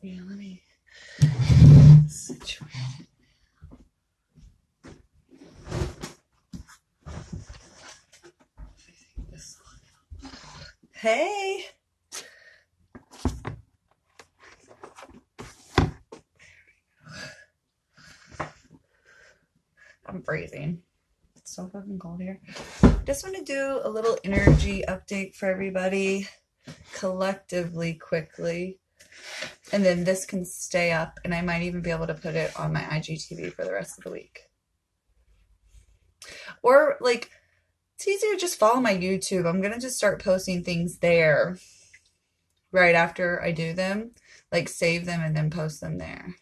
Yeah, let me situate it. I think this one. Hey. I'm freezing. It's so fucking cold here. Just want to do a little energy update for everybody collectively quickly. And then this can stay up, and I might even be able to put it on my IGTV for the rest of the week. Or, like, it's easier to just follow my YouTube. I'm going to just start posting things there right after I do them. Like, save them and then post them there.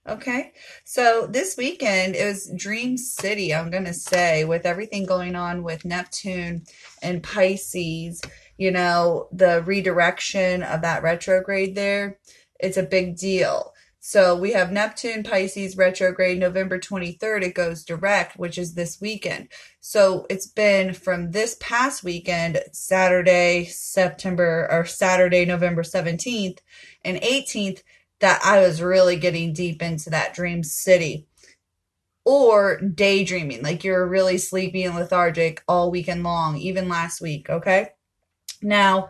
Okay, so this weekend it was Dream City, I'm going to say, with everything going on with Neptune and Pisces, you know, the redirection of that retrograde there, it's a big deal. So we have Neptune, Pisces retrograde November 23rd. It goes direct, which is this weekend. So it's been from this past weekend, Saturday, November 17th and 18th, that I was really getting deep into that dream city or daydreaming, like you're really sleepy and lethargic all weekend long, even last week. Okay. Now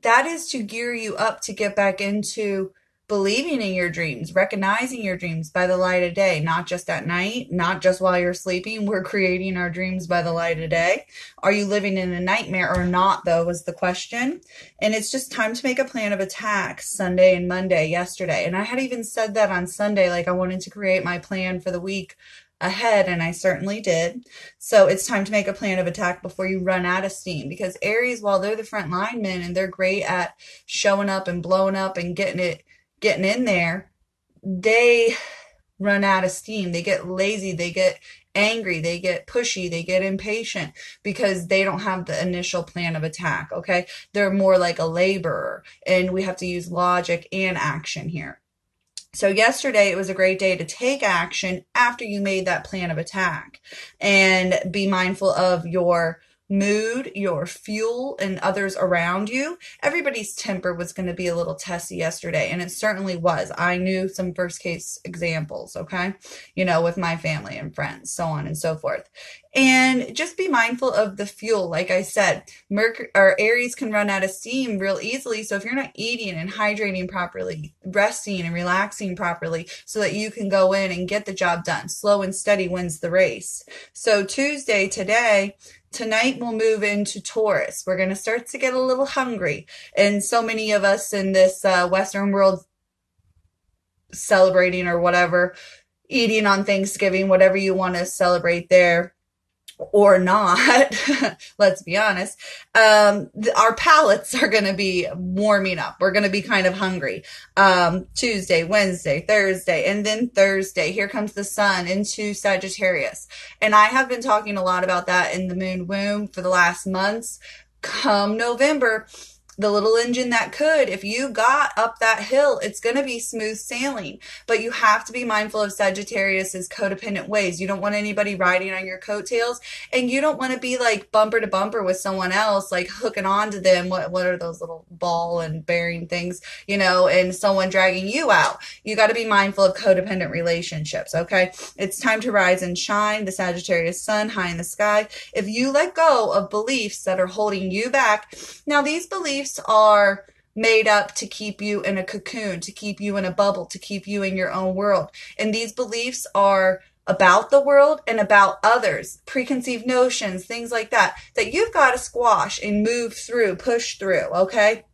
that is to gear you up to get back into believing in your dreams, recognizing your dreams by the light of day, not just at night, not just while you're sleeping. We're creating our dreams by the light of day. Are you living in a nightmare or not, though, was the question. And it's just time to make a plan of attack Sunday and Monday yesterday. And I had even said that on Sunday, like I wanted to create my plan for the week ahead, and I certainly did. So it's time to make a plan of attack before you run out of steam, because Aries, while they're the front linemen and they're great at showing up and blowing up and getting in there, they run out of steam. They get lazy, they get angry, they get pushy, they get impatient because they don't have the initial plan of attack. Okay, they're more like a laborer, and we have to use logic and action here. So yesterday it was a great day to take action after you made that plan of attack, and be mindful of your mood, your fuel, and others around you. Everybody's temper was going to be a little testy yesterday, and it certainly was. I knew some first case examples, okay? You know, with my family and friends, so on and so forth. And just be mindful of the fuel. Like I said, Mercury or Aries can run out of steam real easily. So if you're not eating and hydrating properly, resting and relaxing properly so that you can go in and get the job done, slow and steady wins the race. So Tuesday, tonight we'll move into Taurus. We're going to start to get a little hungry. And so many of us in this Western world celebrating or whatever, eating on Thanksgiving, whatever you want to celebrate there or not, let's be honest, our palates are going to be warming up. We're going to be kind of hungry. Tuesday, Wednesday, Thursday, and then Thursday, here comes the sun into Sagittarius. And I have been talking a lot about that in the moon womb for the last months. Come November, the little engine that could, if you got up that hill, it's going to be smooth sailing. But you have to be mindful of Sagittarius's codependent ways. You don't want anybody riding on your coattails, and you don't want to be like bumper to bumper with someone else, like hooking on to them. What are those little ball and bearing things, you know, and someone dragging you out. You got to be mindful of codependent relationships, okay? It's time to rise and shine. The Sagittarius sun high in the sky. If you let go of beliefs that are holding you back, now these beliefs are made up to keep you in a cocoon, to keep you in a bubble, to keep you in your own world. And these beliefs are about the world and about others, preconceived notions, things like that, that you've got to squash and move through, push through, okay?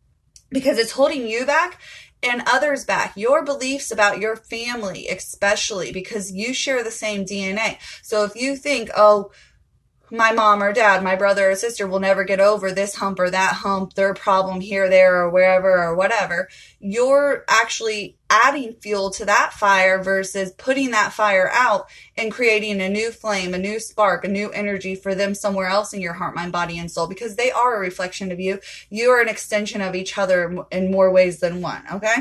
Because it's holding you back and others back. Your beliefs about your family, especially, because you share the same DNA. So if you think, oh, my mom or dad, my brother or sister will never get over this hump or that hump, their problem here, there, or wherever, or whatever, you're actually adding fuel to that fire versus putting that fire out and creating a new flame, a new spark, a new energy for them somewhere else in your heart, mind, body, and soul, because they are a reflection of you. You are an extension of each other in more ways than one, okay?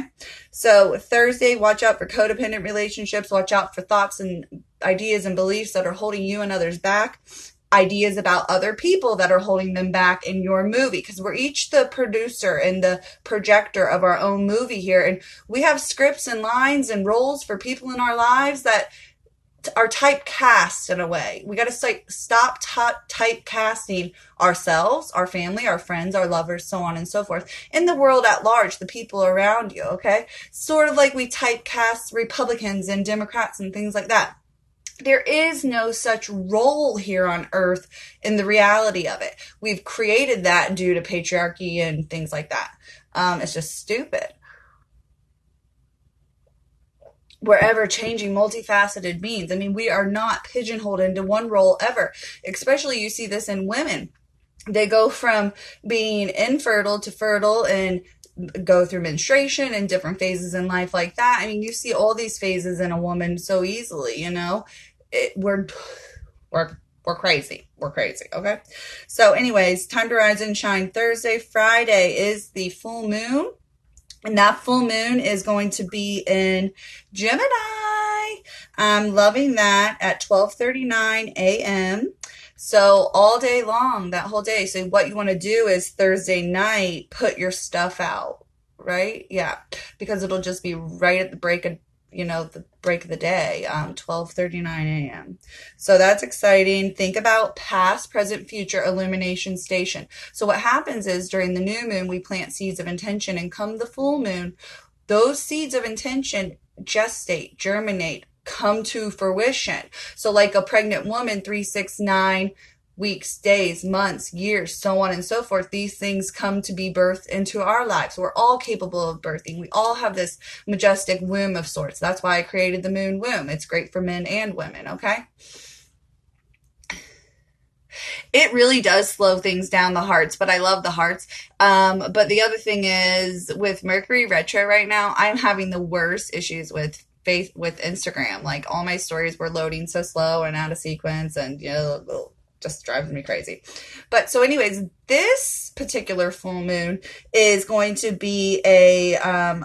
So Thursday, watch out for codependent relationships. Watch out for thoughts and ideas and beliefs that are holding you and others back. ideas about other people that are holding them back in your movie, because we're each the producer and the projector of our own movie here, and we have scripts and lines and roles for people in our lives that are typecast in a way. We got to stop typecasting ourselves, our family, our friends, our lovers, so on and so forth, in the world at large, the people around you, okay? Sort of like we typecast Republicans and Democrats and things like that. There is no such role here on earth in the reality of it. We've created that due to patriarchy and things like that. It's just stupid. We're ever changing, multifaceted beings. I mean, we are not pigeonholed into one role ever. Especially you see this in women. They go from being infertile to fertile and go through menstruation and different phases in life like that. I mean, you see all these phases in a woman so easily, you know. We're crazy. We're crazy, okay? So anyways, time to rise and shine Thursday. Friday is the full moon. And that full moon is going to be in Gemini. I'm loving that at 12:39 a.m. So all day long, that whole day. So what you want to do is Thursday night, put your stuff out, right? Yeah, because it'll just be right at the break of the day, 12:39 a.m. So that's exciting. Think about past, present, future illumination station. So what happens is during the new moon, we plant seeds of intention, and come the full moon, those seeds of intention gestate, germinate, come to fruition. So like a pregnant woman, 3, 6, 9 weeks, days, months, years, so on and so forth, these things come to be birthed into our lives. We're all capable of birthing. We all have this majestic womb of sorts. That's why I created the moon womb. It's great for men and women, okay? It really does slow things down, the hearts, but I love the hearts. But the other thing is, with Mercury retro right now, I'm having the worst issues with Instagram. Like, all my stories were loading so slow and out of sequence, and just drives me crazy. But so anyways, this particular full moon is going to be a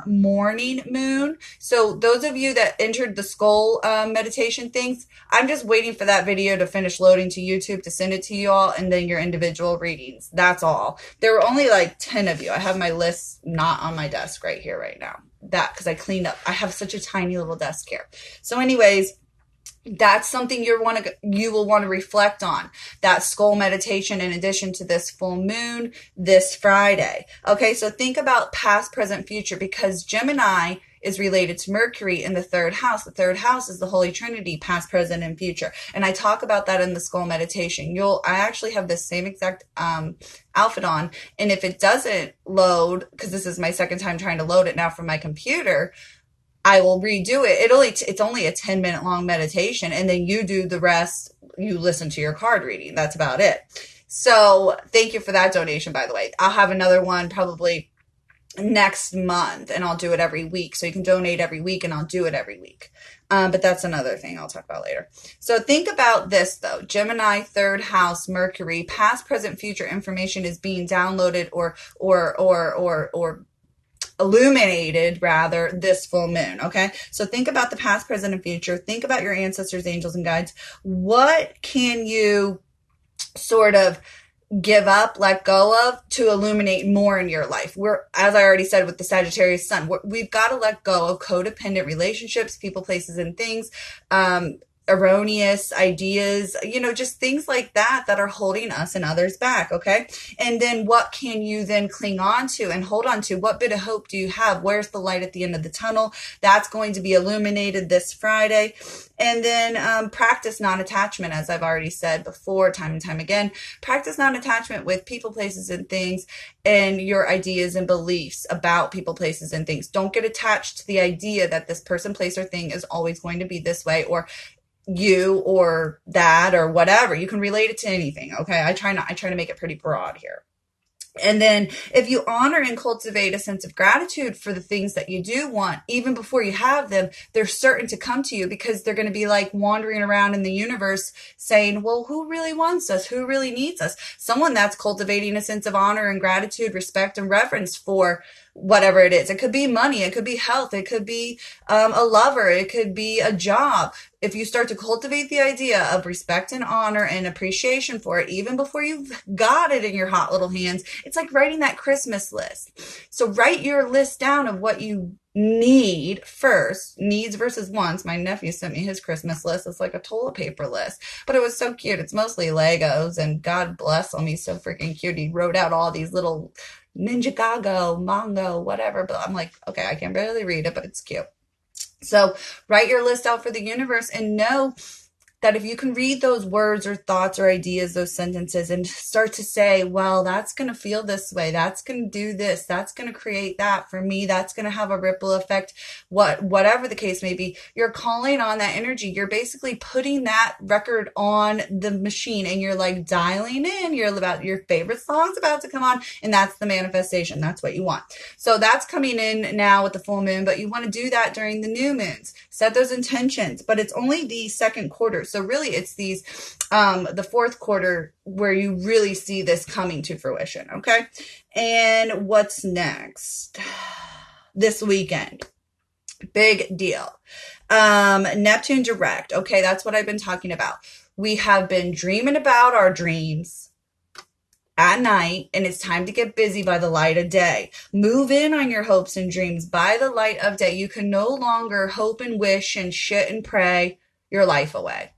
morning moon. So those of you that entered the skull meditation things, I'm just waiting for that video to finish loading to YouTube to send it to you all, and then your individual readings. That's all. There were only like 10 of you. I have my list not on my desk right here right now. Because I cleaned up. I have such a tiny little desk here. So anyways, that's something you will want to reflect on, that skull meditation, in addition to this full moon this Friday. Okay, so think about past, present, future, because Gemini is related to Mercury in the third house. The third house is the Holy Trinity, past, present, and future. And I talk about that in the skull meditation. I actually have the same exact outfit on. And if it doesn't load, because this is my second time trying to load it now from my computer, I will redo it. It's only a 10-minute long meditation, and then you do the rest. You listen to your card reading. That's about it. So thank you for that donation, by the way. I'll have another one probably next month, and I'll do it every week. So you can donate every week, and I'll do it every week. But that's another thing I'll talk about later. So think about this, though. Gemini, third house, Mercury, past, present, future information is being downloaded or illuminated rather this full moon. Okay, so think about the past, present, and future. Think about your ancestors, angels, and guides. What can you sort of give up, let go of, to illuminate more in your life? As I already said with the Sagittarius sun, we've got to let go of codependent relationships, people, places, and things, erroneous ideas, just things like that are holding us and others back, okay? And then what can you then cling on to and hold on to? What bit of hope do you have? Where's the light at the end of the tunnel? That's going to be illuminated this Friday. And then practice non-attachment, as I've already said before, time and time again. Practice non-attachment with people, places, and things, and your ideas and beliefs about people, places, and things. Don't get attached to the idea that this person, place, or thing is always going to be this way, or you or that or whatever. You can relate it to anything, okay? I try to make it pretty broad here. And then if you honor and cultivate a sense of gratitude for the things that you do want, even before you have them, they're certain to come to you, because they're going to be like wandering around in the universe saying, well, who really wants us? Who really needs us? Someone that's cultivating a sense of honor and gratitude, respect, and reverence for whatever it is. It could be money. It could be health. It could be a lover. It could be a job. If you start to cultivate the idea of respect and honor and appreciation for it, even before you've got it in your hot little hands, it's like writing that Christmas list. So write your list down of what you need first, needs versus wants. My nephew sent me his Christmas list. It's like a toilet paper list, but it was so cute. It's mostly Legos, and God bless him, he's so freaking cute. He wrote out all these little Ninjago, Mongo, whatever, but I'm like, okay, I can barely read it, but it's cute. So write your list out for the universe and know that if you can read those words or thoughts or ideas, those sentences, and start to say, well, that's going to feel this way. That's going to do this. That's going to create that for me. That's going to have a ripple effect. Whatever the case may be, you're calling on that energy. You're basically putting that record on the machine, and you're like dialing in. Your favorite song's about to come on, and that's the manifestation. That's what you want. So that's coming in now with the full moon, but you want to do that during the new moons. Set those intentions, but it's only the second quarter. So really it's these, the fourth quarter where you really see this coming to fruition. Okay. And what's next? This weekend. Big deal. Neptune direct. Okay. That's what I've been talking about. We have been dreaming about our dreams at night, and it's time to get busy by the light of day. Move in on your hopes and dreams by the light of day. You can no longer hope and wish and shit and pray your life away.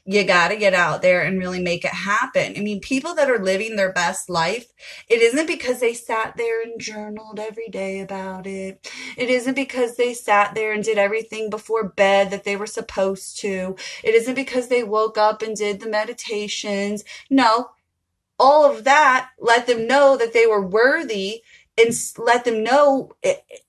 You got to get out there and really make it happen. I mean, people that are living their best life, it isn't because they sat there and journaled every day about it. It isn't because they sat there and did everything before bed that they were supposed to. It isn't because they woke up and did the meditations. No. All of that let them know that they were worthy, and let them know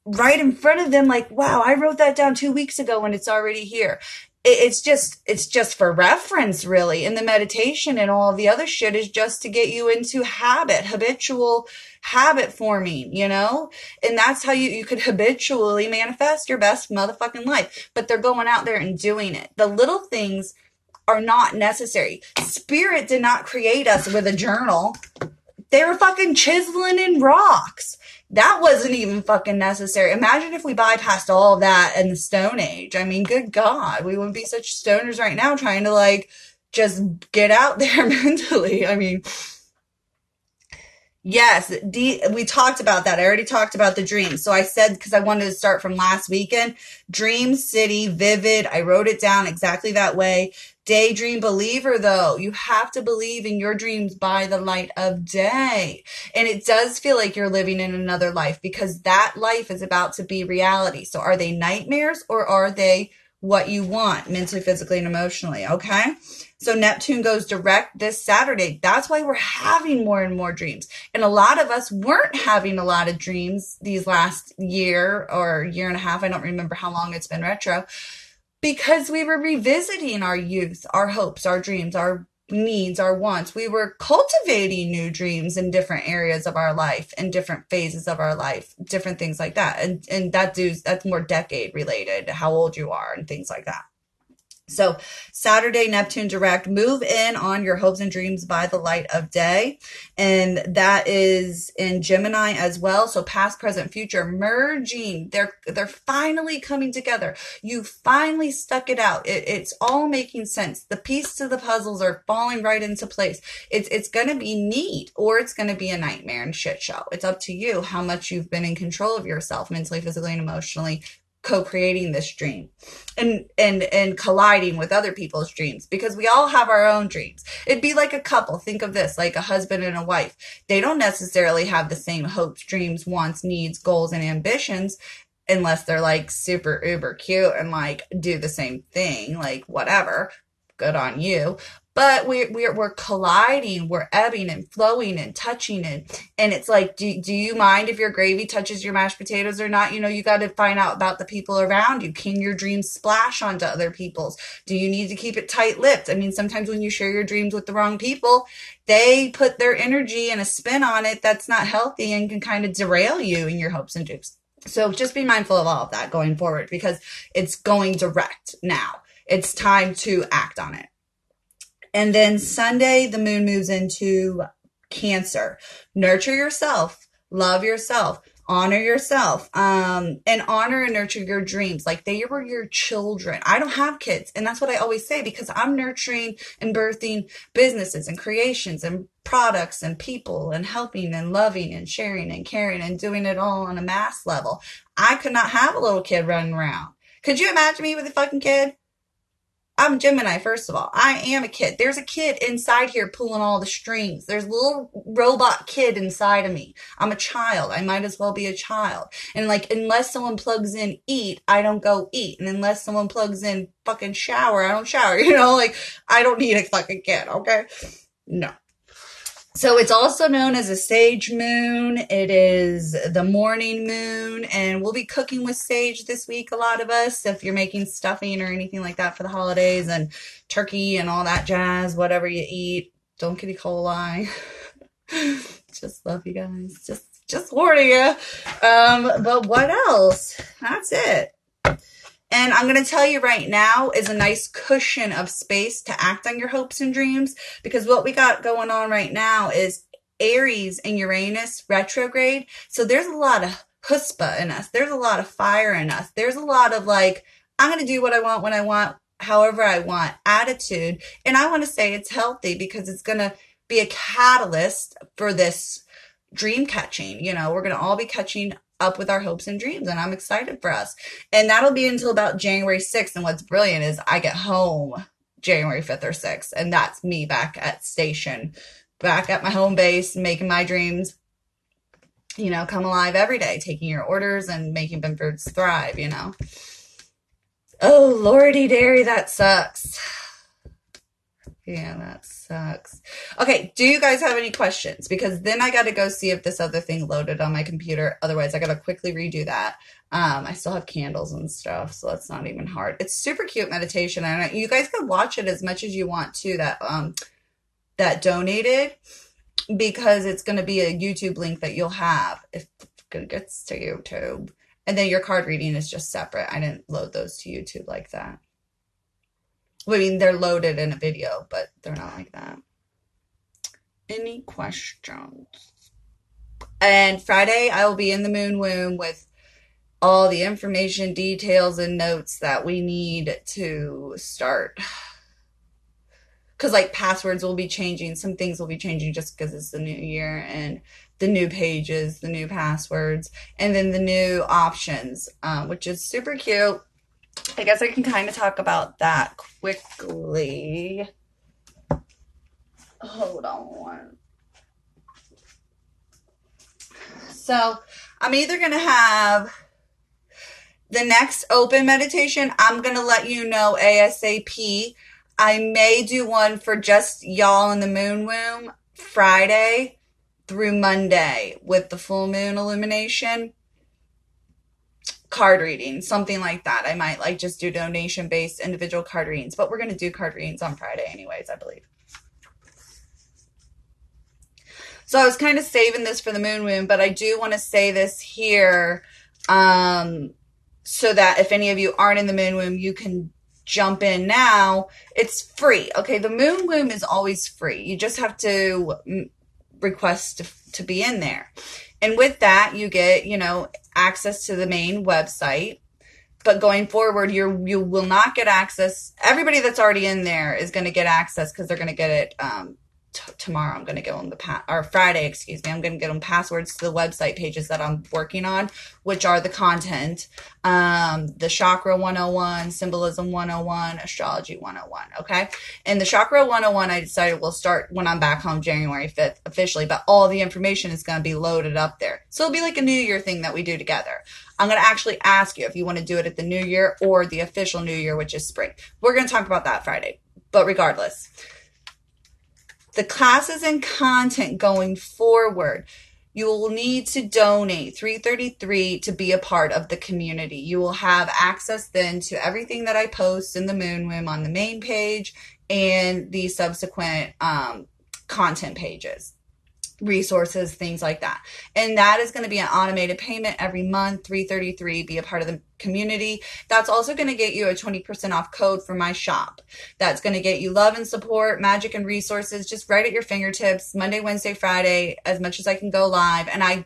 right in front of them, like, wow, I wrote that down 2 weeks ago and it's already here. It's just for reference, really. And the meditation and all of the other shit is just to get you into habitual habit forming, you know? And that's how you could habitually manifest your best motherfucking life. But they're going out there and doing it. The little things are not necessary. Spirit did not create us with a journal. They were fucking chiseling in rocks. That wasn't even fucking necessary. Imagine if we bypassed all of that in the Stone Age. I mean, good God, we wouldn't be such stoners right now trying to like just get out there mentally. I mean, yes, we talked about that. I already talked about the dreams. So I said, because I wanted to start from last weekend, dream city, vivid. I wrote it down exactly that way. Daydream believer, though. You have to believe in your dreams by the light of day. And it does feel like you're living in another life, because that life is about to be reality. So are they nightmares, or are they what you want mentally, physically, and emotionally? Okay. So Neptune goes direct this Saturday. That's why we're having more and more dreams. And a lot of us weren't having a lot of dreams these last year or year and a half. I don't remember how long it's been retro, because we were revisiting our youth, our hopes, our dreams, our needs, our wants. We were cultivating new dreams in different areas of our life, in different phases of our life, different things like that. And that's more decade related, how old you are and things like that. So Saturday, Neptune direct, move in on your hopes and dreams by the light of day. And that is in Gemini as well. So past, present, future merging. They're finally coming together. You finally stuck it out. It's all making sense. The pieces of the puzzles are falling right into place. It's going to be neat, or it's going to be a nightmare and shit show. It's up to you how much you've been in control of yourself mentally, physically, and emotionally, co-creating this dream and colliding with other people's dreams, because we all have our own dreams. It'd be like a couple. Think of this, like a husband and a wife. They don't necessarily have the same hopes, dreams, wants, needs, goals, and ambitions, unless they're like super uber cute and like do the same thing, like whatever, good on you. But we're colliding, we're ebbing and flowing and touching it. And it's like, do you mind if your gravy touches your mashed potatoes or not? You know, you got to find out about the people around you. Can your dreams splash onto other people's? Do you need to keep it tight-lipped? I mean, sometimes when you share your dreams with the wrong people, they put their energy and a spin on it that's not healthy and can kind of derail you in your hopes and dreams. So just be mindful of all of that going forward, because it's going direct now. It's time to act on it. And then Sunday, the moon moves into Cancer. Nurture yourself. Love yourself. Honor yourself, and honor and nurture your dreams like they were your children. I don't have kids, and that's what I always say, because I'm nurturing and birthing businesses and creations and products and people and helping and loving and sharing and caring and doing it all on a mass level. I could not have a little kid running around. Could you imagine me with a fucking kid? I'm Gemini, first of all. I am a kid. There's a kid inside here pulling all the strings. There's a little robot kid inside of me. I'm a child. I might as well be a child. And like, unless someone plugs in eat, I don't go eat. And unless someone plugs in fucking shower, I don't shower. You know, like, I don't need a fucking kid, okay? No. So it's also known as a sage moon. It is the morning moon, and we'll be cooking with sage this week, a lot of us, if you're making stuffing or anything like that for the holidays, and turkey and all that jazz, whatever you eat. Don't get E. coli. Just love you guys. Just warning you. But what else? That's it. And I'm going to tell you right now is a nice cushion of space to act on your hopes and dreams, because what we got going on right now is Aries and Uranus retrograde. So there's a lot of chutzpah in us. There's a lot of fire in us. There's a lot of like, I'm going to do what I want when I want, however I want attitude. And I want to say it's healthy, because it's going to be a catalyst for this dream catching. You know, we're going to all be catching up with our hopes and dreams, and I'm excited for us. And that'll be until about January 6th. And what's brilliant is I get home January 5th or 6th, and that's me back at station, back at my home base, making my dreams, you know, come alive every day, taking your orders and making Binfords thrive, you know. Oh, lordy dairy, that sucks. Yeah, that sucks. Okay, do you guys have any questions? Because then I got to go see if this other thing loaded on my computer. Otherwise, I got to quickly redo that. I still have candles and stuff, so that's not even hard. It's super cute meditation. And you guys can watch it as much as you want to, that donated, because it's going to be a YouTube link that you'll have if it gets to YouTube. And then your card reading is just separate. I didn't load those to YouTube like that. I mean, they're loaded in a video, but they're not like that. Any questions? And Friday, I will be in the moon womb with all the information, details, and notes that we need to start. Because, like, passwords will be changing. Some things will be changing just because it's the new year, and the new pages, the new passwords, and then the new options, which is super cute. I guess I can kind of talk about that quickly. Hold on. So I'm either going to have the next open meditation. I'm going to let you know ASAP. I may do one for just y'all in the moon womb Friday through Monday with the full moon illumination. Card reading, something like that. I might like just do donation-based individual card readings, but we're going to do card readings on Friday anyways, I believe. So I was kind of saving this for the moon womb, but I do want to say this here, so that if any of you aren't in the moon womb, you can jump in now. It's free. Okay, the moon womb is always free. You just have to request to be in there. And with that, you get, you know, access to the main website. But going forward, you will not get access. Everybody that's already in there is going to get access, because they're going to get it tomorrow. I'm going to give them or Friday, excuse me. I'm going to get them passwords to the website pages that I'm working on, which are the content, the Chakra 101, Symbolism 101, Astrology 101. Okay. And the Chakra 101, I decided will start when I'm back home January 5th officially, but all the information is going to be loaded up there. So it'll be like a New Year thing that we do together. I'm going to actually ask you if you want to do it at the New Year or the official New Year, which is spring. We're going to talk about that Friday, but regardless, the classes and content going forward, you will need to donate $3.33 to be a part of the community. You will have access then to everything that I post in the moon womb on the main page and the subsequent content pages, resources, things like that. And that is going to be an automated payment every month, $3.33, be a part of the community. That's also going to get you a 20% off code for my shop. That's going to get you love and support, magic and resources just right at your fingertips, Monday, Wednesday, Friday, as much as I can go live. And I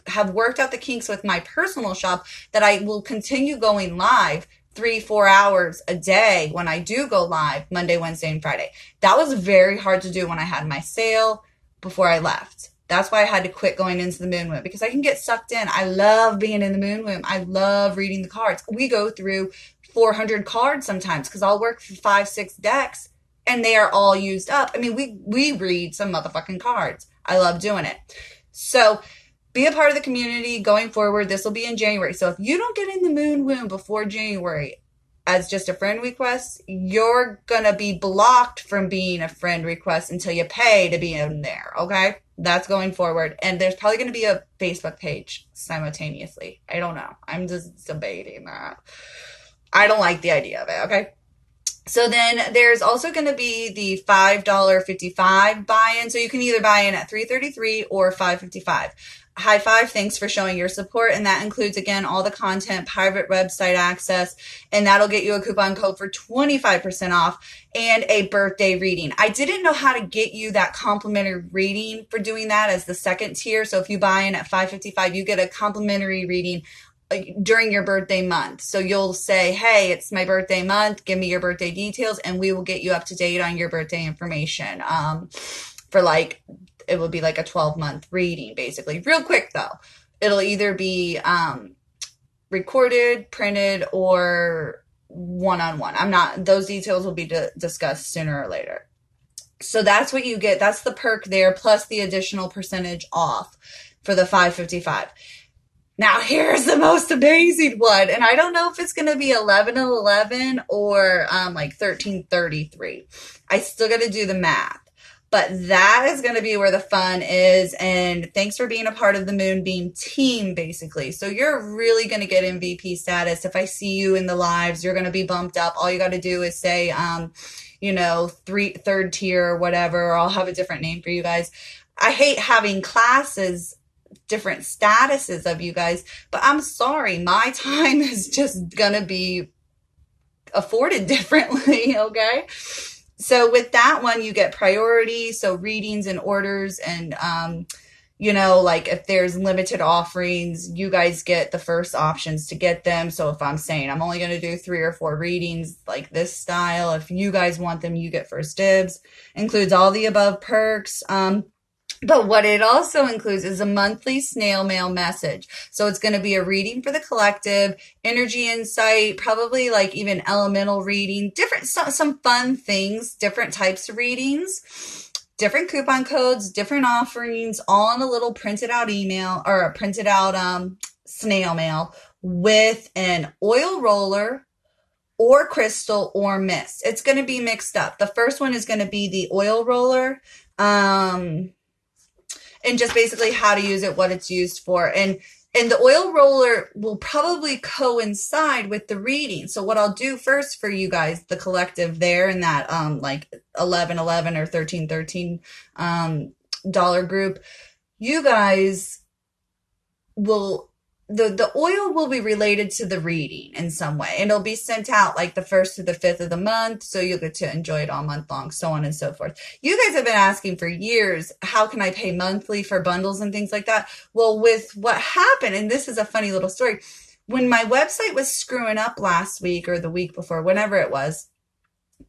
have worked out the kinks with my personal shop that I will continue going live 3-4 hours a day when I do go live Monday, Wednesday, and Friday. That was very hard to do when I had my sale before I left. That's why I had to quit going into the moon womb, because I can get sucked in. I love being in the moon womb. I love reading the cards. We go through 400 cards sometimes because I'll work for 5-6 decks and they are all used up. I mean, we read some motherfucking cards. I love doing it. So be a part of the community going forward. This will be in January. So if you don't get in the moon womb before January as just a friend request, you're going to be blocked from being a friend request until you pay to be in there. Okay. That's going forward. And there's probably going to be a Facebook page simultaneously. I don't know. I'm just debating that. I don't like the idea of it. Okay. So then there's also going to be the $5.55 buy-in. So you can either buy in at $3.33 or $5.55. High five. Thanks for showing your support. And that includes, again, all the content, private website access, and that'll get you a coupon code for 25% off and a birthday reading. I didn't know how to get you that complimentary reading for doing that as the second tier. So if you buy in at $5.55, you get a complimentary reading during your birthday month. So you'll say, hey, it's my birthday month. Give me your birthday details and we will get you up to date on your birthday information. For like, it will be like a 12-month reading, basically. Real quick, though. It'll either be recorded, printed, or one-on-one. Those details will be discussed sooner or later. So that's what you get. That's the perk there, plus the additional percentage off for the $5.55. Now, here's the most amazing one. And I don't know if it's going to be 11.11 or like 13.33. I still got to do the math. But that is going to be where the fun is. And thanks for being a part of the Moonbeam team, basically. So you're really going to get MVP status. If I see you in the lives, you're going to be bumped up. All you got to do is say, third tier or whatever, or I'll have a different name for you guys. I hate having classes, different statuses of you guys, but I'm sorry. My time is just going to be afforded differently, okay? So with that one, you get priority. So readings and orders and, like if there's limited offerings, you guys get the first options to get them. So if I'm saying I'm only going to do 3 or 4 readings like this style, if you guys want them, you get first dibs. Includes all the above perks. But what it also includes is a monthly snail mail message. So it's going to be a reading for the collective, energy insight, probably like even elemental reading, some fun things, different types of readings, different coupon codes, different offerings, all in a little printed out email or a printed out snail mail with an oil roller or crystal or mist. It's going to be mixed up. The first one is going to be the oil roller. And just basically how to use it, what it's used for. And the oil roller will probably coincide with the reading. So what I'll do first for you guys, the collective there in that like 11.11 or 13.13 dollar group, you guys will the oil will be related to the reading in some way. And it'll be sent out like the 1st to the 5th of the month. So you'll get to enjoy it all month long, so on and so forth. You guys have been asking for years, how can I pay monthly for bundles and things like that? Well, with what happened, and this is a funny little story, when my website was screwing up last week or the week before, whenever it was,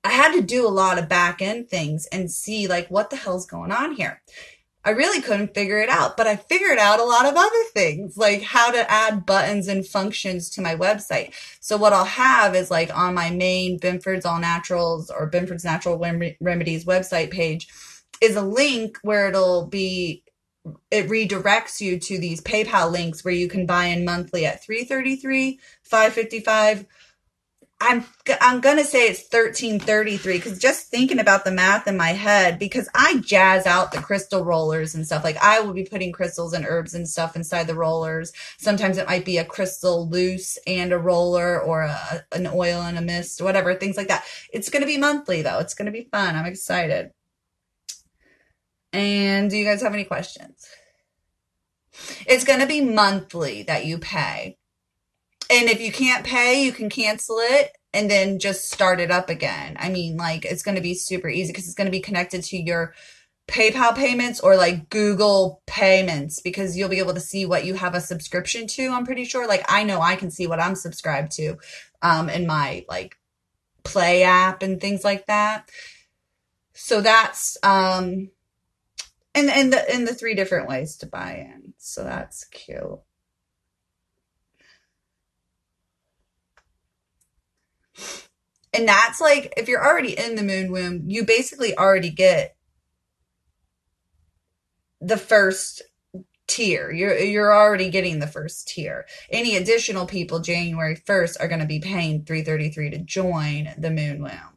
I had to do a lot of back end things and see like what the hell's going on here. I really couldn't figure it out, but I figured out a lot of other things, like how to add buttons and functions to my website. So what I'll have is like on my main Binford's All Naturals or Binford's Natural Remedies website page is a link where it redirects you to these PayPal links where you can buy in monthly at $3.33, $5.55. I'm going to say it's $13.33 because just thinking about the math in my head, because I jazz out the crystal rollers and stuff. Like I will be putting crystals and herbs and stuff inside the rollers. Sometimes it might be a crystal loose and a roller or an oil and a mist, whatever, things like that. It's going to be monthly though. It's going to be fun. I'm excited. And do you guys have any questions? It's going to be monthly that you pay. And if you can't pay, you can cancel it and then just start it up again. I mean, like, it's going to be super easy because it's going to be connected to your PayPal payments or like Google payments, because you'll be able to see what you have a subscription to. I'm pretty sure. Like, I know I can see what I'm subscribed to in my like Play app and things like that. So that's and the three different ways to buy in. So that's cute. And that's like, if you're already in the moon womb, you basically already get the first tier. You're already getting the first tier. Any additional people January 1st are going to be paying $333 to join the moon womb.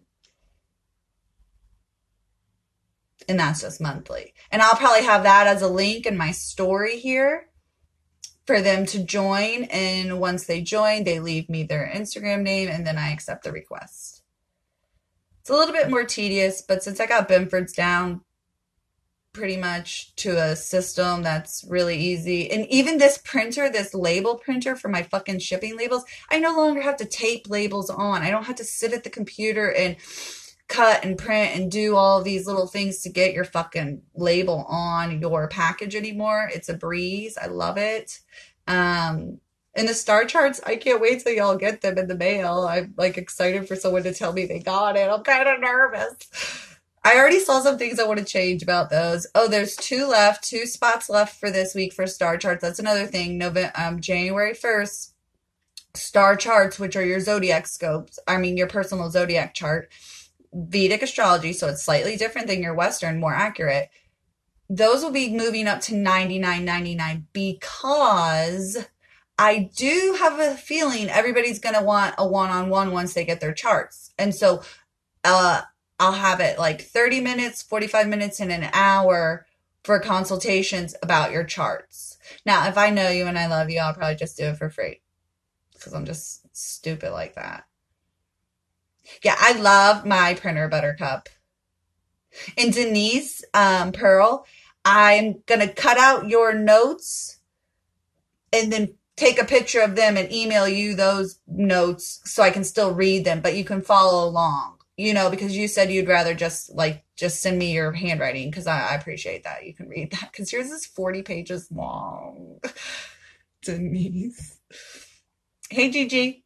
And that's just monthly. And I'll probably have that as a link in my story here for them to join. And once they join, they leave me their Instagram name and then I accept the request. It's a little bit more tedious, but since I got Binford's down pretty much to a system that's really easy. And even this printer, this label printer for my fucking shipping labels, I no longer have to tape labels on. I don't have to sit at the computer and cut and print and do all of these little things to get your fucking label on your package anymore. It's a breeze. I love it. And the star charts, I can't wait till y'all get them in the mail. I'm like excited for someone to tell me they got it. I'm kind of nervous. I already saw some things I want to change about those. Oh, there's two spots left for this week for star charts. That's another thing. January 1st, star charts, which are your zodiac scopes. I mean, your personal zodiac chart. Vedic astrology, so it's slightly different than your Western, more accurate. Those will be moving up to $99.99 because I do have a feeling everybody's going to want a one-on-one once they get their charts. And so I'll have it like 30 minutes, 45 minutes, and an hour for consultations about your charts. Now, if I know you and I love you, I'll probably just do it for free because I'm just stupid like that. Yeah, I love my printer, Buttercup. And Denise, Pearl, I'm going to cut out your notes and then take a picture of them and email you those notes so I can still read them, but you can follow along, because you said you'd rather just send me your handwriting because I appreciate that. You can read that because yours is 40 pages long. Denise. Hey, Gigi.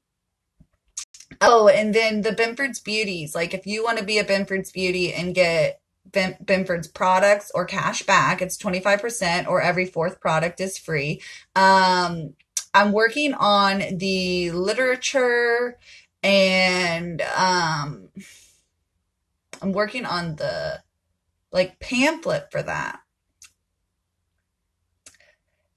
Oh, and then the Binford's Beauties. Like, if you want to be a Binford's Beauty and get Binford's products or cash back, it's 25%, or every fourth product is free. I'm working on the literature and I'm working on the pamphlet for that.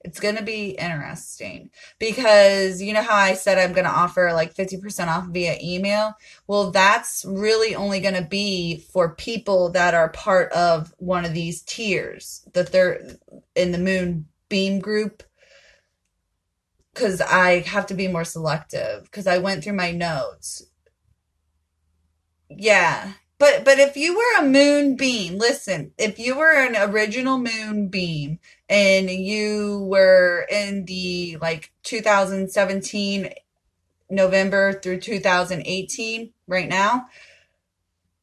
It's going to be interesting because you know how I said I'm going to offer 50% off via email? Well, that's really only going to be for people that are part of one of these tiers, that they're in the Moonbeam group, because I have to be more selective because I went through my notes. Yeah. But if you were a Moonbeam, listen, if you were an original Moonbeam and you were in the 2017 November through 2018 right now,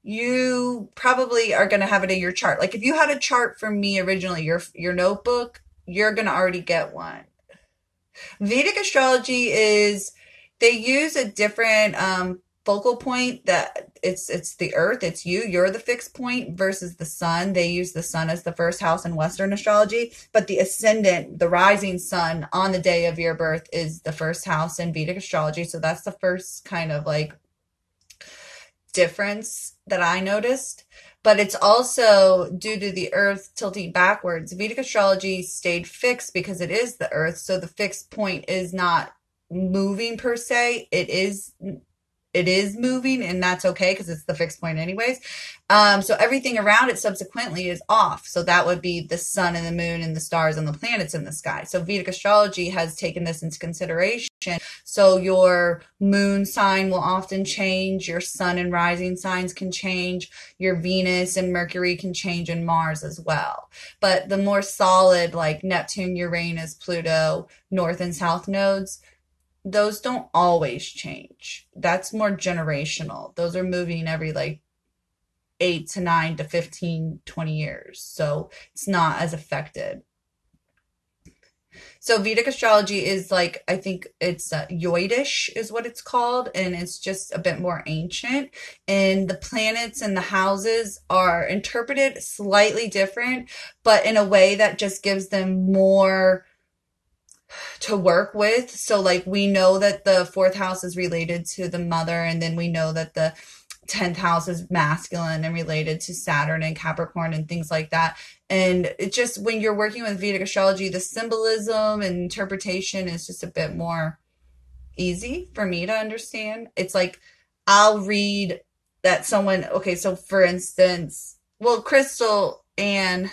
you probably are going to have it in your chart. Like if you had a chart from me originally, your notebook, you're going to already get one. Vedic astrology they use a different focal point, that it's the earth, it's you're the fixed point versus the sun. They use the sun as the first house in Western astrology, but the ascendant, the rising sun on the day of your birth, is the first house in Vedic astrology. So that's the first kind of difference that I noticed. But it's also due to the earth tilting backwards. Vedic astrology stayed fixed because it is the earth, so the fixed point is not moving per se. It is moving, and that's okay because it's the fixed point anyways. So everything around it subsequently is off. So that would be the sun and the moon and the stars and the planets in the sky. So Vedic astrology has taken this into consideration. So your moon sign will often change. Your sun and rising signs can change. Your Venus and Mercury can change, and Mars as well. But the more solid, like Neptune, Uranus, Pluto, north and south nodes, those don't always change. That's more generational. Those are moving every 8 to 9 to 15, 20 years. So it's not as affected. So Vedic astrology is like, I think it's Yoidish is what it's called, and it's just a bit more ancient. And the planets and the houses are interpreted slightly different, but in a way that just gives them more to work with. So like we know that the fourth house is related to the mother, and then we know that the 10th house is masculine and related to Saturn and Capricorn and things like that. And it just, when you're working with Vedic astrology, the symbolism and interpretation is just a bit more easy for me to understand. It's like, I'll read that someone, okay, so for instance, well, Crystal and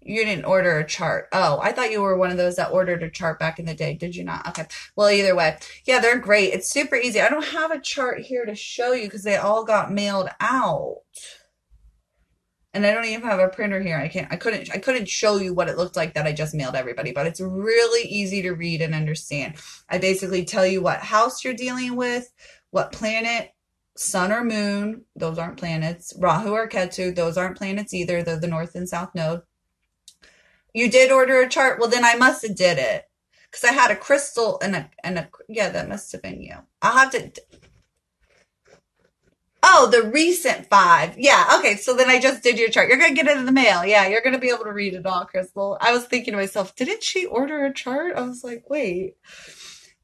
you didn't order a chart. Oh, I thought you were one of those that ordered a chart back in the day. Did you not? Okay. Well, either way. Yeah, they're great. It's super easy. I don't have a chart here to show you because they all got mailed out. And I don't even have a printer here. I couldn't show you what it looked like that I just mailed everybody, but it's really easy to read and understand. I basically tell you what house you're dealing with, what planet, sun or moon, those aren't planets, Rahu or Ketu, those aren't planets either. They're the north and south node. You did order a chart? Well, then I must have did it. Because I had a crystal and a, yeah, that must have been you. I'll have to, oh, the recent 5. Yeah, okay, so then I just did your chart. You're going to get it in the mail. Yeah, you're going to be able to read it all, Crystal. I was thinking to myself, didn't she order a chart? I was like, wait.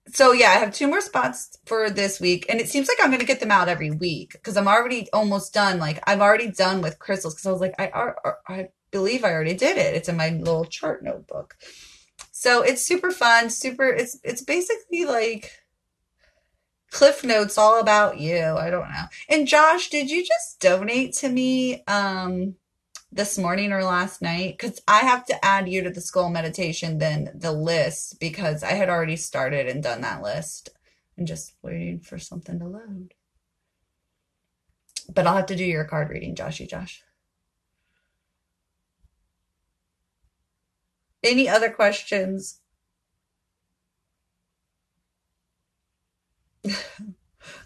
So yeah, I have 2 more spots for this week, and it seems like I'm going to get them out every week because I'm already almost done. Like, I've already done with crystals because I was like, I believe I already did it. It's in my little chart notebook. So it's super fun, it's basically like Cliff Notes all about you. I don't know. And Josh, did you just donate to me this morning or last night? Because I have to add you to the skull meditation, then the list, because I had already started and done that list. I'm just waiting for something to load. But I'll have to do your card reading, Josh. Any other questions? I'm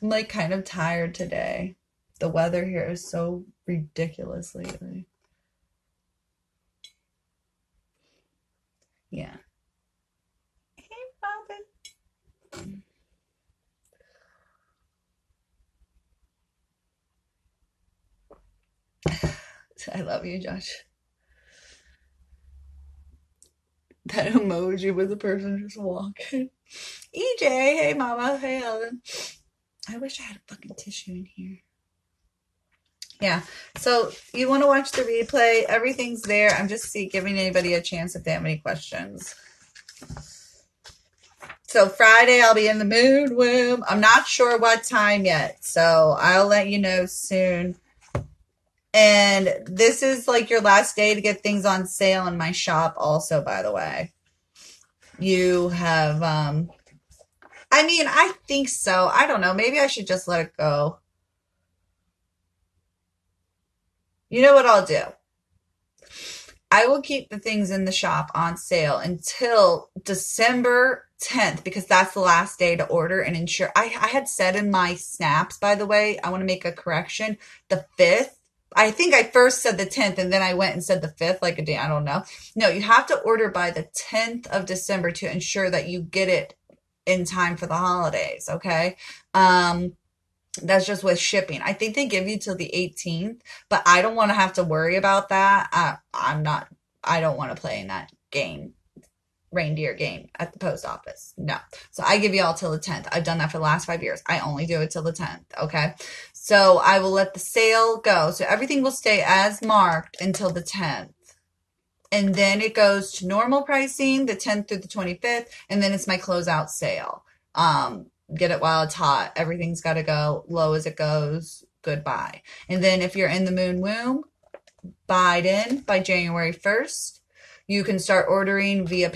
like kind of tired today. The weather here is so ridiculous lately. Yeah. Hey, Robin. I love you, Josh. That emoji with the person just walking. EJ, hey mama, hey Ellen. I wish I had a fucking tissue in here. Yeah, so you want to watch the replay, everything's there. I'm just giving anybody a chance if they have any questions. So Friday I'll be in the moon womb. I'm not sure what time yet, so I'll let you know soon. And this is like your last day to get things on sale in my shop also, by the way. You have, I mean, I think so. I don't know. Maybe I should just let it go. You know what I'll do? I will keep the things in the shop on sale until December 10th because that's the last day to order and ensure. I had said in my snaps, by the way, I want to make a correction. The 5th. I think I first said the 10th and then I went and said the 5th like a day. I don't know. No, you have to order by the 10th of December to ensure that you get it in time for the holidays. Okay. That's just with shipping. I think they give you till the 18th, but I don't want to have to worry about that. I don't want to play in that game, reindeer game at the post office. No. So I give you all till the 10th. I've done that for the last 5 years. I only do it till the 10th. Okay. So I will let the sale go. So everything will stay as marked until the 10th. And then it goes to normal pricing, the 10th through the 25th. And then it's my closeout sale. Get it while it's hot. Everything's got to go low as it goes. Goodbye. And then if you're in the moon womb, Biden by January 1st, you can start ordering via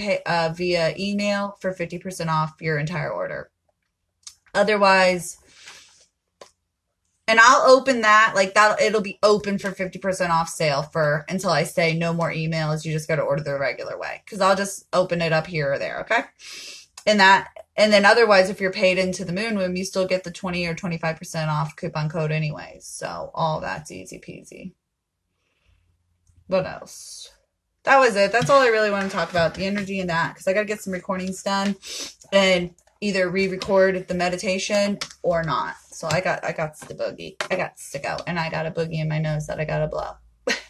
email for 50% off your entire order. Otherwise, and I'll open that, like that, it'll be open for 50% off sale until I say no more emails. You just got to order the regular way because I'll just open it up here or there. Okay. And then otherwise, if you're paid into the Moon Womb, you still get the 20 or 25% off coupon code anyways. So all that's easy peasy. What else? That was it. That's all I really want to talk about, the energy in that, because I got to get some recordings done and either re-record the meditation or not. So I got the boogie. I got to go, and I got a boogie in my nose that I got to blow.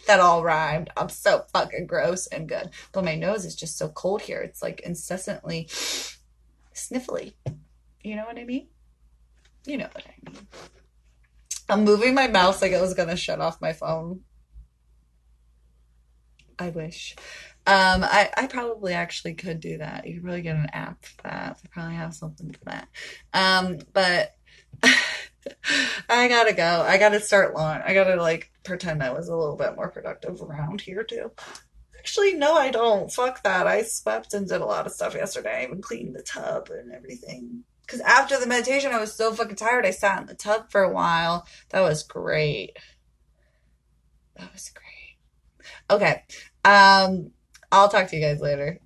That all rhymed. I'm so fucking gross and good. But my nose is just so cold here. It's like incessantly sniffly. You know what I mean? You know what I mean. I'm moving my mouse like it was going to shut off my phone. I wish. I probably actually could do that. You could probably get an app for that. They probably have something for that. But I gotta go. I gotta start lawn. I gotta like pretend I was a little bit more productive around here too. Actually, no, I don't. Fuck that. I swept and did a lot of stuff yesterday. I even cleaned the tub and everything. Because after the meditation, I was so fucking tired. I sat in the tub for a while. That was great. That was great. Okay. I'll talk to you guys later.